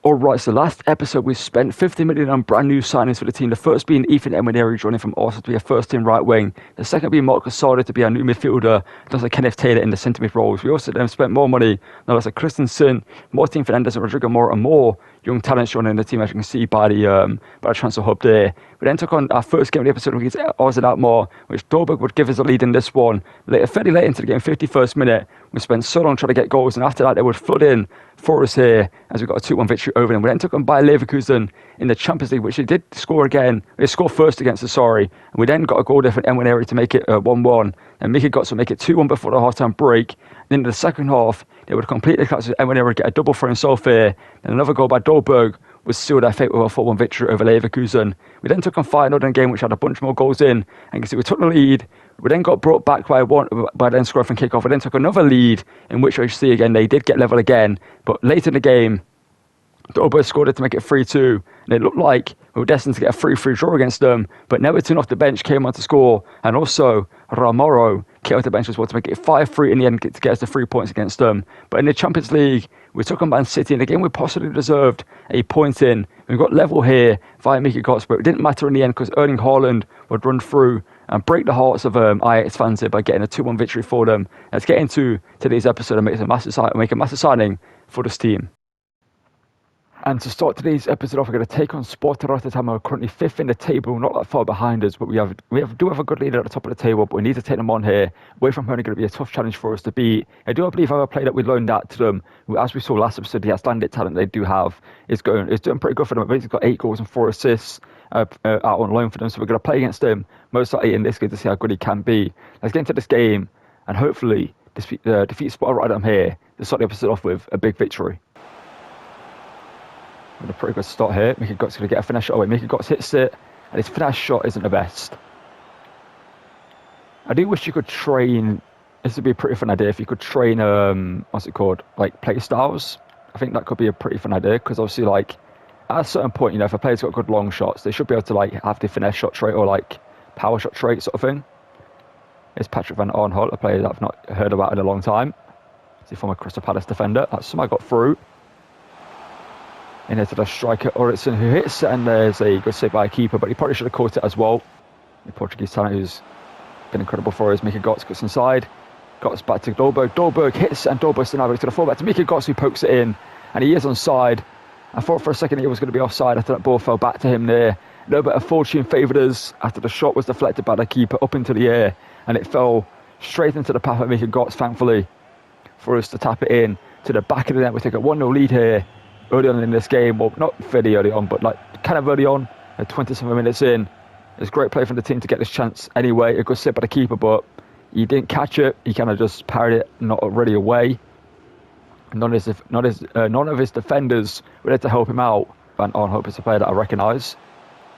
Alright, so last episode we spent 50 million on brand new signings for the team. The first being Ethan Emaneri joining from Arsenal to be a first team right wing. The second being Mark Casado to be our new midfielder, just like Kenneth Taylor in the centre mid roles. We also then spent more money, now that's like Christensen, Martin Fernandez and Rodrigo Mora and more young talents joining the team, as you can see by the transfer hub there. We then took on our first game of the episode against Oz and Outmore, which Dolberg would give us a lead in this one. Fairly late into the game, 51st minute, we spent so long trying to get goals, and after that they would flood in for us here as we got a 2-1 victory over them. We then took on Bayer Leverkusen in the Champions League, which they did score again. They scored first against the and we then got a goal different Enquiries to make it 1-1, and Mickey Gotts would make it 2-1 before the half-time break. Then in the second half, they would completely collapse with Enquiries, get a double throw in Solfair, and another goal by Dolberg was sealed their fate with a 4-1 victory over Leverkusen. We then took on Feyenoord in a game which had a bunch more goals in, and you can see we took the lead. We then got brought back by then score from kick-off. We then took another lead, in which I see again they did get level again, but later in the game, Dolberg scored it to make it 3-2, and it looked like we were destined to get a 3-3 draw against them, but Neverton off the bench came on to score, and also Ramoro came off the bench as well to make it 5-3 in the end to get us the 3 points against them. But in the Champions League, we took on Man City, and again we possibly deserved a point in. We got level here via Mickey Gotts, but it didn't matter in the end because Erling Haaland would run through and break the hearts of Ajax fans here by getting a 2-1 victory for them. Let's get into today's episode and make a massive signing for this team. And to start today's episode off, we're going to take on Sparta Rotterdam. We're currently 5th in the table, not that far behind us, but we do have a good leader at the top of the table, but we need to take them on here. Away from home, it's going to be a tough challenge for us to beat. I do believe our play that we loaned out to them, as we saw last episode, the outstanding talent they do have is doing pretty good for them. I think he's got 8 goals and 4 assists out on loan for them, so we're going to play against him most likely in this game to see how good he can be. Let's get into this game and hopefully defeat Sparta Rotterdam here to start the episode off with a big victory. With a pretty good start here. Mickey Gotts going to get a finesse shot away. Mickey Gotts hits it, and his finesse shot isn't the best. I do wish you could train. This would be a pretty fun idea if you could train, like play styles. I think that could be a pretty fun idea because obviously, like, at a certain point, if a player's got good long shots, they should be able to like have the finesse shot trait or like power shot trait sort of thing. It's Patrick van Arnholt, a player that I've not heard about in a long time. He's a former Crystal Palace defender. That's somehow got through. In into the striker Oritson, who hits it, and there's a good save by a keeper, but he probably should have caught it as well. The Portuguese talent who's been incredible for us. Mickey Gotts gets inside, Gotts back to Dolberg. Dolberg hits it, and Dolberg now to the fullback to Mickey Gotts, who pokes it in, and he is onside. I thought for a second he was going to be offside after that ball fell back to him there. A little bit of fortune favoured us after the shot was deflected by the keeper up into the air, and it fell straight into the path of Mickey Gotts, thankfully, for us to tap it in to the back of the net. We take a 1-0 lead here. Early on in this game, well, not fairly early on, but like kind of early on, 27 minutes in. It's great play from the team to get this chance anyway. A good sit by the keeper, but he didn't catch it. He kind of just parried it, not really away. None of his defenders were there to help him out. Van Arnholt is a player that I recognise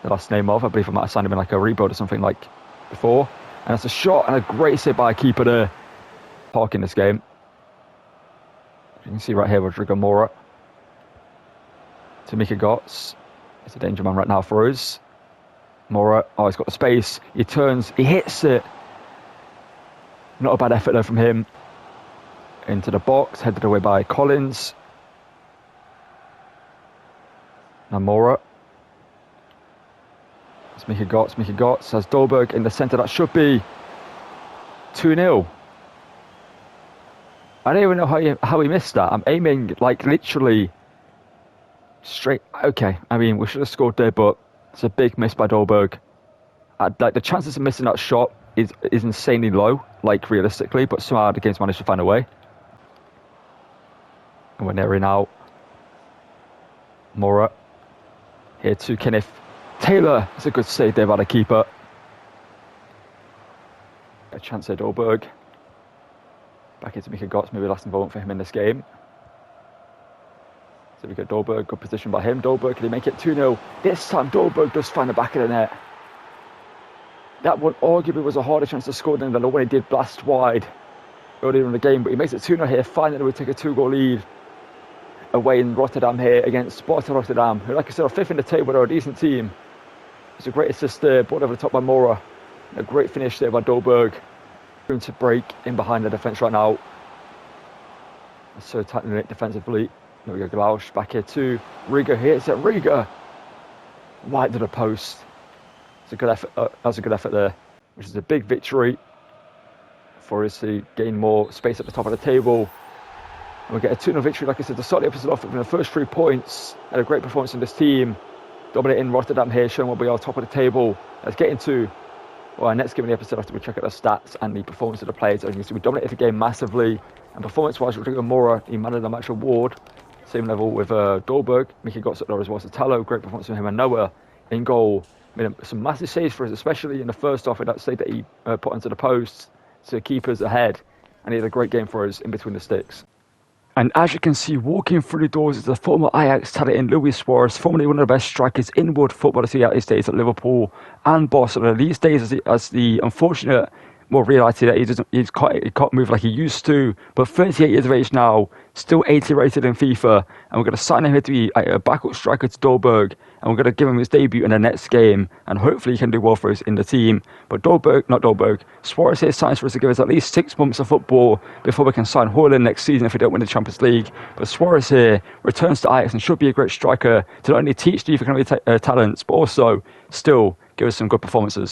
the last name of. I believe I might have signed him in like a rebuild or something like before. And it's a shot and a great sit by a keeper there. Park in this game. You can see right here, Rodrigo Mora. To Mickey Gotts. It's a danger man right now for us. Mora, he's got the space. He turns, he hits it. Not a bad effort there from him. Into the box, headed away by Collins. Now Mora. It's Mickey Gotts. Mickey Gotts has Dolberg in the centre. That should be 2-0. I don't even know how he missed that. I'm aiming like literally straight. Okay, I mean we should have scored there, but it's a big miss by Dolberg. Like the chances of missing that shot is insanely low, like realistically, but somehow the game's managed to find a way. And we're nearing out. Mora here to Kenneth Taylor. It's a good save there by the keeper. A chance there, Dolberg. Back into Mickey Gotts, maybe last involvement for him in this game. So we got Dolberg, good position by him. Dolberg, can he make it 2-0? This time Dolberg does find the back of the net. That one arguably was a harder chance to score than the one he did blast wide earlier in the game, but he makes it 2-0 here. Finally we take a 2-goal lead away in Rotterdam here against Sparta Rotterdam, who, like I said, are 5th in the table. They're a decent team. It's a great assist there, brought over the top by Mora. A great finish there by Dolberg. To break in behind the defence right now. It's so tightly knit defensively. There we go, Glausch back here too. Riga hits it. Riga wide to the post. It's a good effort. That's a good effort there, which is a big victory for us to gain more space at the top of the table. And we'll get a 2-0 victory, like I said, to start the episode off with the first 3 points. Had a great performance in this team, dominating Rotterdam here, showing what we are top of the table. Let's get into our next game of the episode after we check out the stats and the performance of the players. As you can see, we dominated the game massively, and performance-wise, Rodrigo Mora, he man of the match award. Same level with Dolberg. Mika got there as well. Sotelo, great performance from him, and Noah in goal. Made some massive saves for us, especially in the first half with that save that he put onto the post to keep us ahead. And he had a great game for us in between the sticks. And as you can see, walking through the doors is the former Ajax talent in Luis Suarez, formerly one of the best strikers in world football to see out his days at Liverpool and Barcelona. These days, as the unfortunate reality that he can't move like he used to, but 38 years of age now, still 80 rated in FIFA, and we're going to sign him here to be a backup striker to Dolberg, and we're going to give him his debut in the next game, and hopefully he can do well for us in the team. But Suarez here signs for us to give us at least 6 months of football before we can sign Haaland next season if we don't win the Champions League. But Suarez here returns to Ajax and should be a great striker to not only teach the youth academy talents, but also still give us some good performances.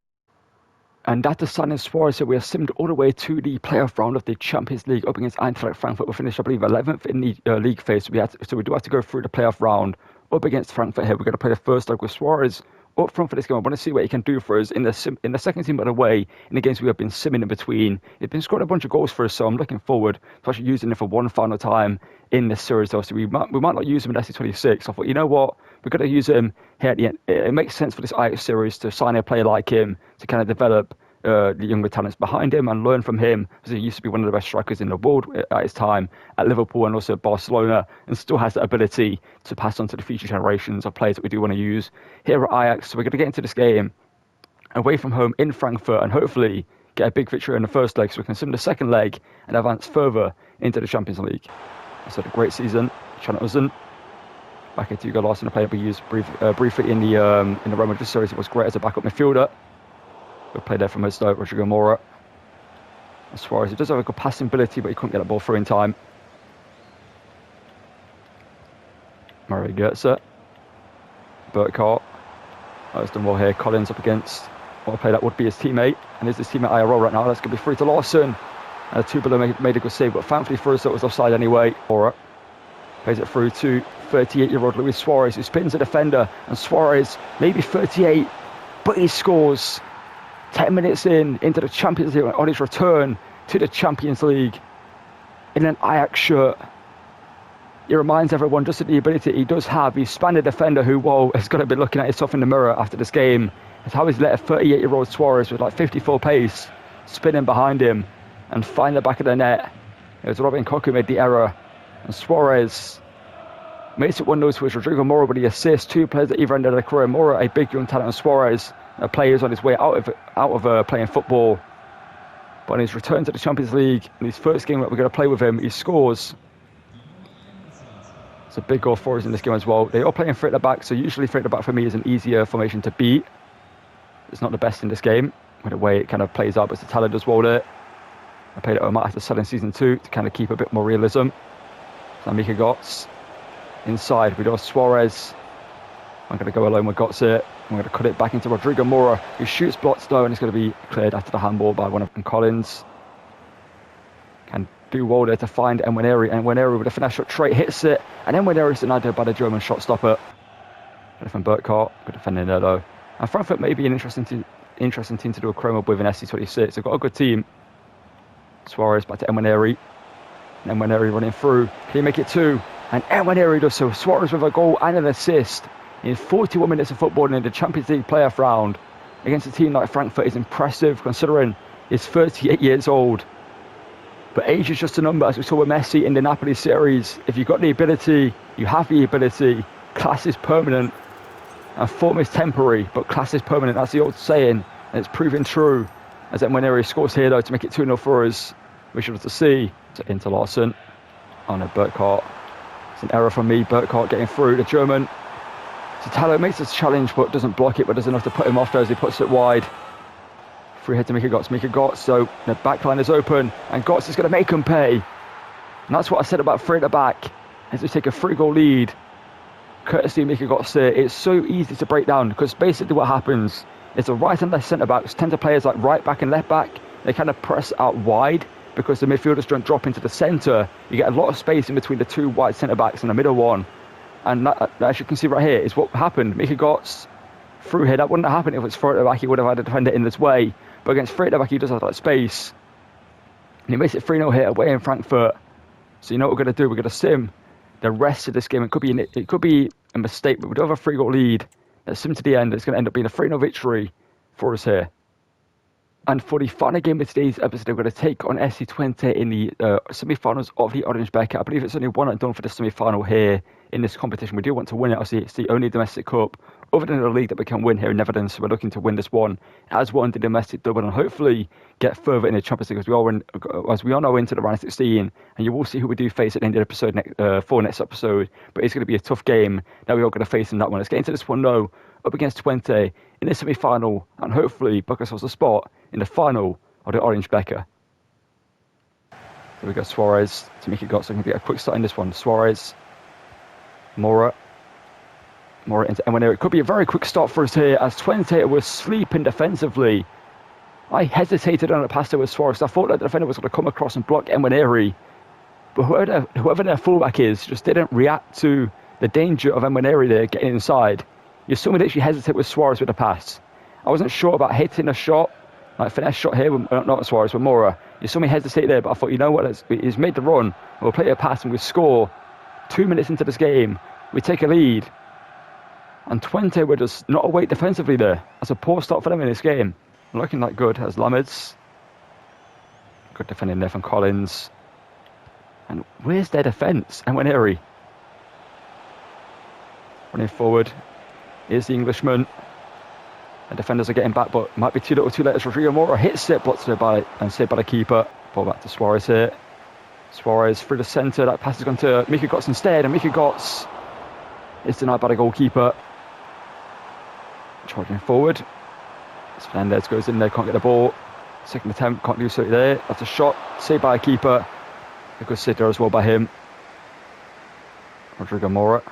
And after signing Suarez, we are simmed all the way to the playoff round of the Champions League up against Eintracht Frankfurt. We finished, I believe, 11th in the league phase. So we do have to go through the playoff round up against Frankfurt here. We're going to play the first leg with Suarez up front for this game. I want to see what he can do for us in the second team, by the way, in the games we have been simming in between. He's been scoring a bunch of goals for us, so I'm looking forward to actually using him for one final time in this series. So we might not use him in FC26. I thought, you know what, we're going to use him here at the end. It makes sense for this Ajax series to sign a player like him to kind of develop the younger talents behind him and learn from him, because he used to be one of the best strikers in the world at his time at Liverpool and also Barcelona, and still has the ability to pass on to the future generations of players that we do want to use here at Ajax. So we're going to get into this game away from home in Frankfurt and hopefully get a big victory in the first leg so we can sim the second leg and advance further into the Champions League. It's had a great season. Chan Uzen back into Hugo Larsson, a player we used briefly in the Real Madrid series. It was great as a backup midfielder. Good play there from his Rodrigo Mora. And Suarez, he does have a good passing ability, but he couldn't get the ball through in time. Murray gets it. Burkhardt. Oh, he's done well here. Collins up against what a play that would be his teammate. And is his teammate IRL right now. That's going to be free to Larsson. And Tubular made a good save, but thankfully for us, it was offside anyway. Mora plays it through to 38-year-old Luis Suarez, who spins the defender. And Suarez, maybe 38, but he scores. 10 minutes into the Champions League on his return to the Champions League in an Ajax shirt. He reminds everyone just of the ability he does have. He's Spanish defender who, has got to be looking at himself in the mirror after this game. It's how he's let a 38-year-old Suarez with like 54 pace spinning behind him and find the back of the net. It was Robin Koch who made the error. And Suarez makes it 1-0 to Rodrigo Mora, but he assists 2 players at either end of the career. Mora, a big young talent, and Suarez, a player who's on his way out of playing football. But on his return to the Champions League, in his first game that we're going to play with him, he scores. It's a big goal for us in this game as well. They are playing three at the back, so usually three at the back for me is an easier formation to beat. It's not the best in this game, with the way it kind of plays out, but Sotelo does well there. I played it I might have to sell in Season 2 to kind of keep a bit more realism. So Mika Götze inside. We do have Suarez. I'm going to go alone with Götze here. I'm going to cut it back into Rodrigo Mora, who shoots blocks though, and it's going to be cleared after the handball by one of them. Collins can do well there to find Enquiries. Enquiries with a finesse shot straight hits it, and Enquiries denied by the German shot stopper. From Burkhardt, good defending there though. And Frankfurt may be an interesting team to do a Career Mode with in FC26. They've got a good team. Suarez back to Enquiries. And Enquiries running through. Can he make it 2? And Enquiries does so. Suarez with a goal and an assist in 41 minutes of football in the Champions League playoff round against a team like Frankfurt is impressive considering he's 38 years old. But age is just a number, as we saw with Messi in the Napoli series. If you've got the ability, you have the ability. Class is permanent and form is temporary, but class is permanent. That's the old saying, and it's proving true. As Enquiries scores here though to make it 2-0 for us. We should have to see into Larsson. Oh no, Burkhardt. It's an error from me. Burkhardt getting through the German. Sotelo makes this challenge but doesn't block it, but does enough to put him off there as he puts it wide. Free head to Mika Götze. So the back line is open and Götze is going to make him pay. And that's what I said about three at the back. as we take a 3-goal lead, courtesy of Mika Götze. It's so easy to break down because basically what happens is the right and left centre-backs tend to play as like right back and left back. They kind of press out wide because the midfielders don't drop into the centre. You get a lot of space in between the two wide centre-backs and the middle one. And that, as you can see right here, is what happened. Mika Götze through here. That wouldn't have happened if it's Eredevise. He would have had a defender in this way. But against Eredevise, he does have that space. And he makes it 3-0 here away in Frankfurt. So you know what we're going to do? We're going to sim the rest of this game. It could be a mistake, but we do have a 3-goal lead. Let's sim to the end. It's going to end up being a 3-0 victory for us here. And for the final game of today's episode, we're going to take on FC20 in the semi-finals of the Orange Becker. I believe it's only one and done for the semi-final here in this competition. We do want to win it. Obviously, it's the only domestic cup other than the league that we can win here in Netherlands. So we're looking to win this one as one, the domestic double, and hopefully get further in the Champions League as we all know into the round of 16. And you will see who we do face at the end of the episode for next episode. But it's going to be a tough game that we're all going to face in that one. Let's get into this one now, up against 20 in the semi-final, and hopefully book ourselves a spot in the final of the Orange Becker. So we got Suarez to make it got, so we can get a quick start in this one. Suarez, Mora into Enquiries. It could be a very quick start for us here as 20 was sleeping defensively. I hesitated on a pass there with Suarez. I thought that the defender was going to come across and block Enquiries, but whoever their fullback is just didn't react to the danger of Enquiries there getting inside. You saw me literally hesitate with Suarez with the pass. I wasn't sure about hitting a shot, like finesse shot here, not Suarez, but Mora. You saw me hesitate there, but I thought, you know what, he's made the run. We'll play a pass and we score. 2 minutes into this game, we take a lead. And 20 were just not awake defensively there. That's a poor start for them in this game. Looking like good as Lammers. Good defending there from Collins. And where's their defence? Enquiries running forward. Here's the Englishman. The defenders are getting back, but might be too little too late as Rodrigo Mora hits it, blocked saved by the keeper. Ball back to Suarez here. Suarez through the centre. That pass has gone to Mika Götze instead, and Mika Götze is denied by the goalkeeper. Charging forward. Fernandez goes in there, can't get the ball. Second attempt, can't do so there. That's a shot, saved by a keeper. A good save there as well by him. Rodrigo Mora.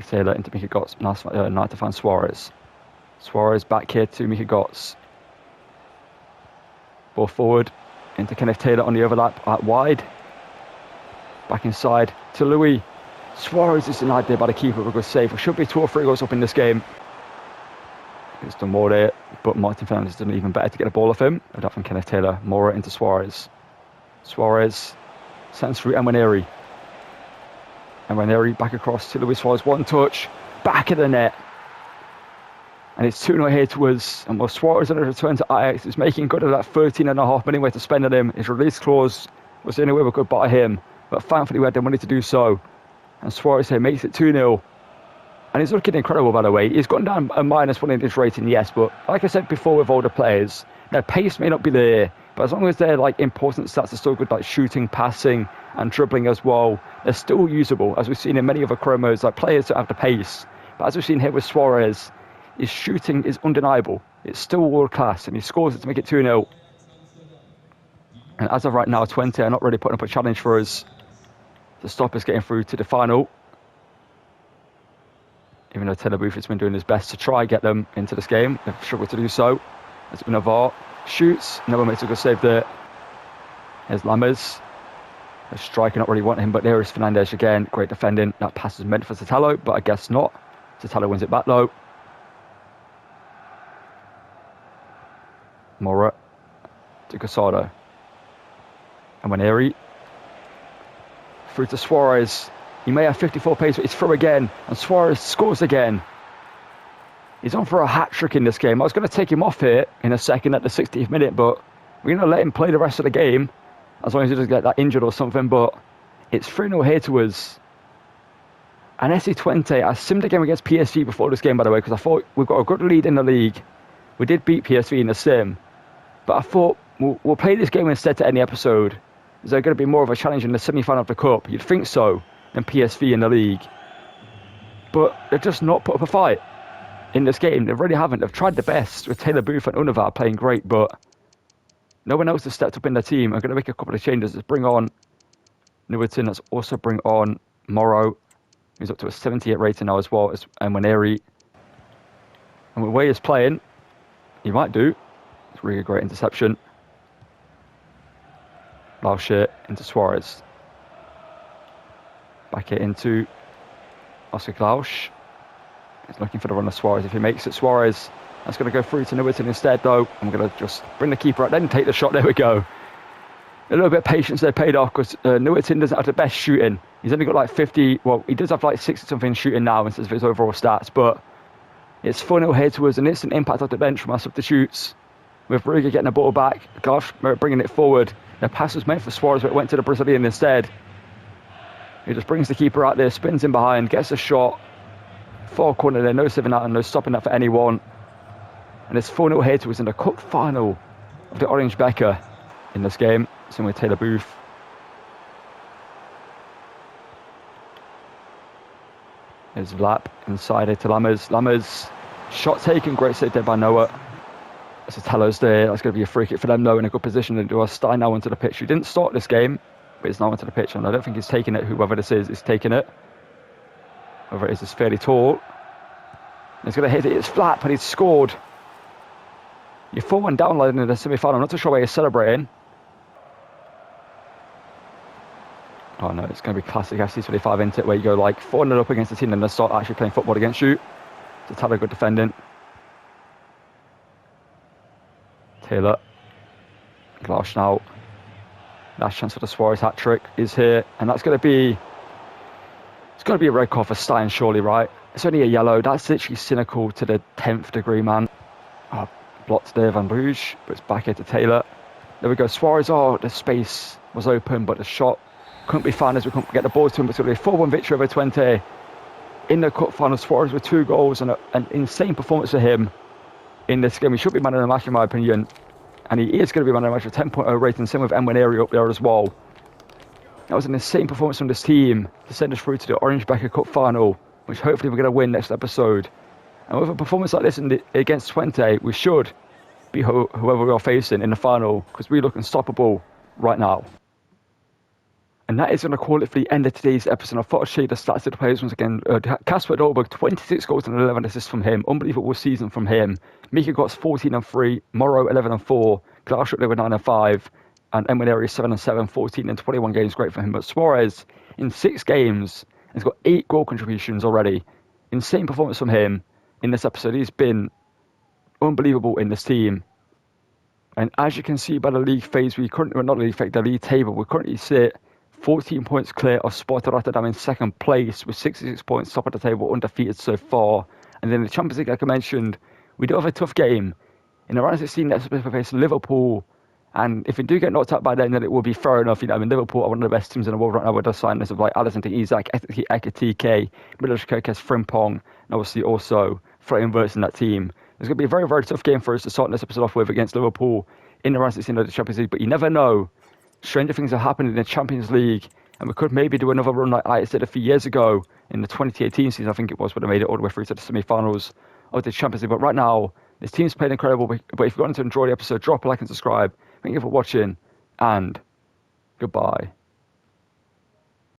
Taylor into Mika Götze. Now to find Suarez. Suarez back here to Mika Götze. Ball forward into Kenneth Taylor on the overlap out wide. Back inside to Louis. Suarez is denied there by the keeper with a good save. We should be 2 or 3 goals up in this game. He's done more there, but Martin Fernandez has done even better to get the ball off him. That from Kenneth Taylor. Mora into Suarez. Suarez sends through Enquiries. Enquiries back across to Luis Suarez. One touch. Back of the net. And it's 2-0 here to us. And while Suarez on a return to Ajax is making good of that 13.5 million way to spend on him. His release clause was the only way we could buy him. But thankfully we had the money to do so. And Suarez here makes it 2-0. And he's looking incredible, by the way. He's gone down a -1 in his rating, yes. But like I said before with older players, their pace may not be there. But as long as their important stats are still good, like shooting, passing, and dribbling as well, they're still usable, as we've seen in many other career modes, like players that have the pace. But as we've seen here with Suarez, his shooting is undeniable. It's still world class, and he scores it to make it 2-0. And as of right now, 20 are not really putting up a challenge for us to stop us getting through to the final. Even though Taylor Booth has been doing his best to try and get them into this game, they've struggled to do so. As Unavar shoots, no one makes a good save there. Here's Lammers. The striker not really wanting him, but there is Fernandez again. Great defending. That pass is meant for Sotelo, but I guess not. Sotelo wins it back though. Mora to Casado. And Enquiries through to Suarez. He may have 54 pace, but he's through again. And Suarez scores again. He's on for a hat-trick in this game. I was going to take him off here in a second at the 60th minute, but we're going to let him play the rest of the game, as long as he doesn't get that injured or something. But it's 3-0 here to us. And FC20, I simmed a game against PSV before this game, by the way, because I thought we've got a good lead in the league. We did beat PSV in the sim. But I thought we'll play this game instead to end the episode. Is there going to be more of a challenge in the semi-final of the Cup? You'd think so, than PSV in the league. But they've just not put up a fight in this game. They really haven't. They've tried their best with Taylor Booth and Unavar playing great, but No one else has stepped up in the team. I'm going to make a couple of changes. Let's bring on Newton. Let's also bring on Morrow. He's up to a 78 rating now as well as Enquiries. And the way he's playing, he might do. It's really a great interception. Lauscher into Suarez. Back it into Oscar Klausch. He's looking for the run of Suarez. If he makes it, Suarez, that's going to go through to Newton instead, though. I'm going to just bring the keeper out, then take the shot. There we go. A little bit of patience there paid off because Newton doesn't have the best shooting. He's only got like 50, well, he does have like 60-something shooting now instead of his overall stats, but it's 4-0 here to us, an instant impact off the bench from our substitutes. With Ruger getting the ball back, Gosh bringing it forward. The pass was meant for Suarez, but it went to the Brazilian instead. He just brings the keeper out there, spins in behind, gets a shot. Far corner there, no saving that and no stopping that for anyone. And it's 4-0 here to us in the cup final of the Orange Becker in this game. Same with Taylor Booth. There's Vlap inside here to Lammers. Lammers, shot taken, great save there by Noah. That's a Telos there. That's going to be a free kick for them, though, in a good position to do a Stein now onto the pitch. He didn't start this game, but he's now onto the pitch, and I don't think he's taking it. Whoever this is taking it. Whoever it is fairly tall. He's going to hit it. It's flat, but he's scored. You're 4-1 down in the semi-final. I'm not too sure why he's celebrating. Oh no, it's going to be classic FC25, isn't it? Where you go like 4-0 up against the team and they start actually playing football against you. It's a tad of good defending. Taylor. Glausch now. Last chance for the Suarez hat-trick is here. And that's going to be... It's going to be a red card for Stein, surely, right? It's only a yellow. That's literally cynical to the 10th degree, man. Oh, blocked there, Van Bruges. But it's back here to Taylor. There we go. Suarez, oh, the space was open, but the shot couldn't be found as we couldn't get the ball to him. But it's going to be a 4-1 victory over 20 in the cup final. Suarez with 2 goals and an insane performance for him in this game. He should be man of the match, in my opinion. And he is going to be man of the match with 10.0 rating. Same with Enquiries up there as well. That was an insane performance from this team to send us through to the Orange Becker Cup final, which hopefully we're going to win next episode. And with a performance like this against 20, we should be whoever we are facing in the final, because we look unstoppable right now. And that is going to call it for the end of today's episode. I thought I'd show you the stats of the players once again. Kasper Dolberg, 26 goals and 11 assists from him. Unbelievable season from him. Mika Gotts, 14-3. Morrow, 11-4. Glausch up there with 9-5. And Enquiries, 7-7, 14 and 21 games. Great for him. But Suarez, in 6 games, has got 8 goal contributions already. Insane performance from him in this episode. He's been unbelievable in this team. And as you can see by the league phase, the league table, we currently sit 14 points clear of Sparta Rotterdam in second place with 66 points, top of the table, undefeated so far. And then the Champions League, like I mentioned, we do have a tough game. In the round of 16, next we're facing Liverpool. And if we do get knocked out by then it will be fair enough. You know, I mean, Liverpool are one of the best teams in the world right now with the signings of like Alisson to Isak, Ekitike, Milos Kerkez, Frimpong, and obviously also Freya Wirtz in that team. It's going to be a very, very tough game for us to start this episode off with against Liverpool in the round of 16 of the Champions League. But you never know. Stranger things have happened in the Champions League, and we could maybe do another run like I did a few years ago in the 2018 season, I think it was, when I made it all the way through to the semi-finals of the Champions League. But right now, this team's playing incredible. But if you wanted to enjoy the episode, drop a like and subscribe. Thank you for watching, and goodbye.